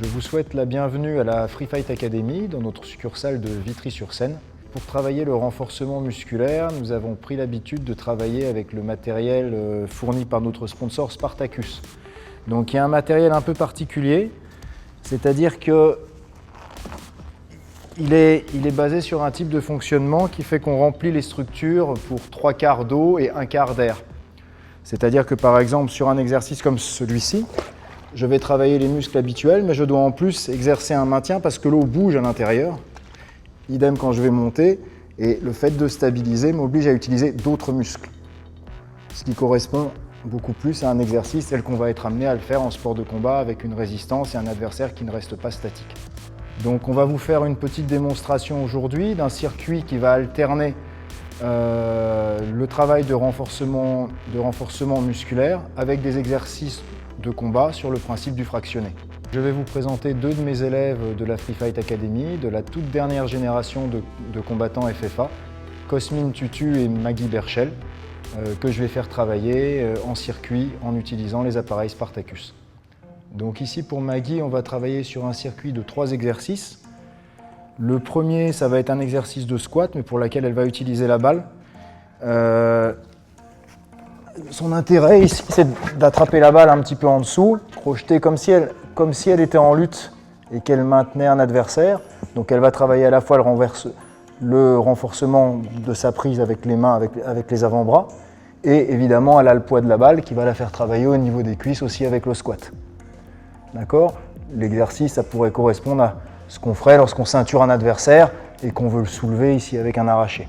Je vous souhaite la bienvenue à la Free Fight Academy, dans notre succursale de Vitry-sur-Seine. Pour travailler le renforcement musculaire, nous avons pris l'habitude de travailler avec le matériel fourni par notre sponsor Spartacus. Donc il y a un matériel un peu particulier, c'est-à-dire que il est basé sur un type de fonctionnement qui fait qu'on remplit les structures pour 3/4 d'eau et 1/4 d'air. C'est-à-dire que par exemple sur un exercice comme celui-ci, je vais travailler les muscles habituels, mais je dois en plus exercer un maintien parce que l'eau bouge à l'intérieur. Idem quand je vais monter, et le fait de stabiliser m'oblige à utiliser d'autres muscles. Ce qui correspond beaucoup plus à un exercice tel qu'on va être amené à le faire en sport de combat avec une résistance et un adversaire qui ne reste pas statique. Donc on va vous faire une petite démonstration aujourd'hui d'un circuit qui va alterner le travail de renforcement musculaire avec des exercices de combat sur le principe du fractionné. Je vais vous présenter deux de mes élèves de la Free Fight Academy, de la toute dernière génération de combattants FFA, Cosmine Tutu et Maggie Berchel, que je vais faire travailler en circuit en utilisant les appareils Spartacus. Donc ici pour Maggie, on va travailler sur un circuit de 3 exercices. Le premier, ça va être un exercice de squat, mais pour lequel elle va utiliser la balle. Son intérêt ici, c'est d'attraper la balle un petit peu en dessous, projeter comme si elle était en lutte et qu'elle maintenait un adversaire. Donc elle va travailler à la fois le renforcement de sa prise avec les mains, avec les avant-bras, et évidemment elle a le poids de la balle qui va la faire travailler au niveau des cuisses aussi avec le squat. D'accord ? L'exercice, ça pourrait correspondre à ce qu'on ferait lorsqu'on ceinture un adversaire et qu'on veut le soulever ici avec un arraché.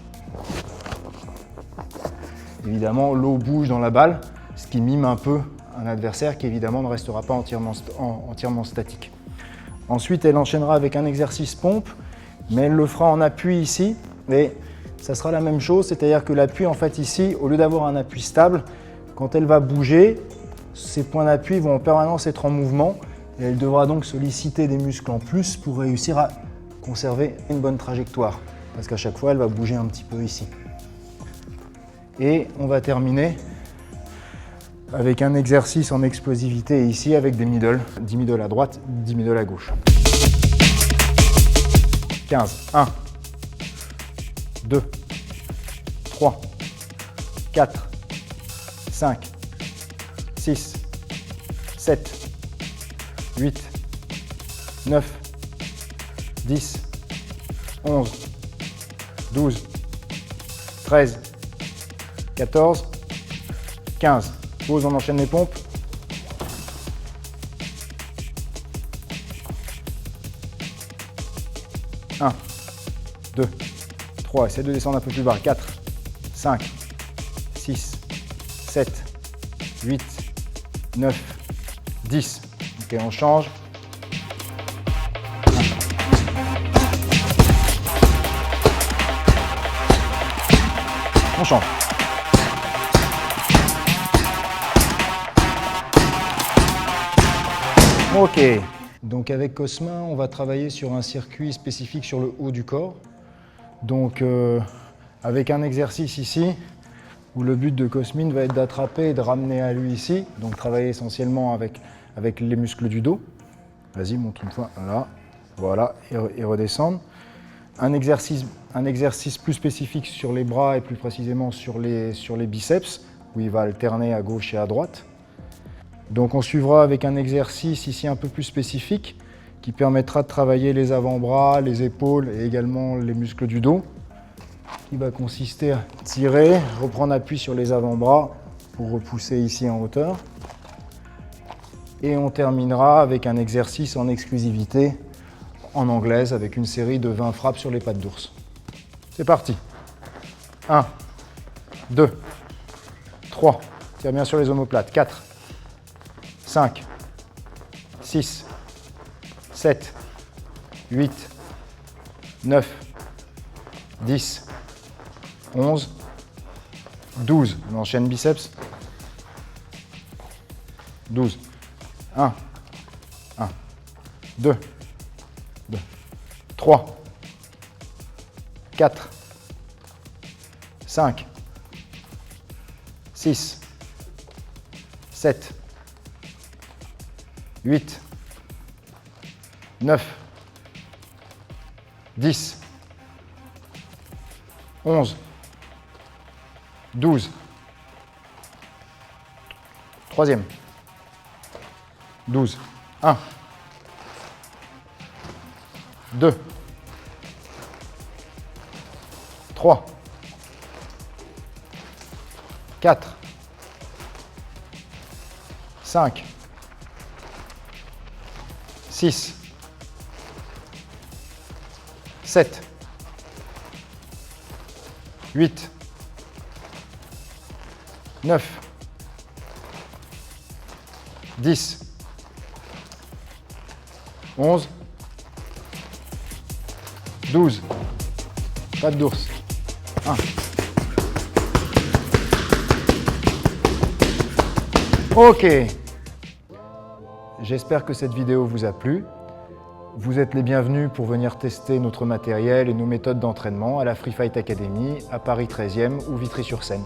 Évidemment, l'eau bouge dans la balle, ce qui mime un peu un adversaire qui évidemment ne restera pas entièrement statique. Ensuite, elle enchaînera avec un exercice pompe, mais elle le fera en appui ici. Et ça sera la même chose, c'est-à-dire que l'appui, en fait, ici, au lieu d'avoir un appui stable, quand elle va bouger, ses points d'appui vont en permanence être en mouvement et elle devra donc solliciter des muscles en plus pour réussir à conserver une bonne trajectoire. Parce qu'à chaque fois, elle va bouger un petit peu ici. Et on va terminer avec un exercice en explosivité ici avec des middle. 10 middle à droite, 10 middle à gauche. 15. 1, 2, 3, 4, 5, 6, 7, 8, 9, 10, 11, 12, 13, 14, 15. Pause, on enchaîne les pompes. Un, 2, 3, essayez de descendre un peu plus bas. 4, 5, 6, 7, 8, 9, 10. Ok, on change. On change. Ok, donc avec Cosmin, on va travailler sur un circuit spécifique sur le haut du corps. Donc avec un exercice ici, où le but de Cosmin va être d'attraper et de ramener à lui ici. Donc travailler essentiellement avec les muscles du dos. Vas-y, monte une fois, là, voilà, et redescendre. Un exercice plus spécifique sur les bras et plus précisément sur les biceps, où il va alterner à gauche et à droite. Donc on suivra avec un exercice ici un peu plus spécifique qui permettra de travailler les avant-bras, les épaules et également les muscles du dos. Qui va consister à tirer, reprendre appui sur les avant-bras pour repousser ici en hauteur. Et on terminera avec un exercice en exclusivité en anglaise avec une série de 20 frappes sur les pattes d'ours. C'est parti. 1, 2, 3, tire bien sur les omoplates. 4, 5, 6, 7, 8, 9, 10, 11, 12. On enchaîne biceps. 12. 1, 2, 3, 4, 5, 6, 7, 8, 9, 10, 11, 12, troisième, 12, 1, 2, 3, 4, 5, 6, 7, 8, 9, 10, 11, 12, patte d'ours, 1. Ok. J'espère que cette vidéo vous a plu. Vous êtes les bienvenus pour venir tester notre matériel et nos méthodes d'entraînement à la Free Fight Academy à Paris 13e ou Vitry-sur-Seine.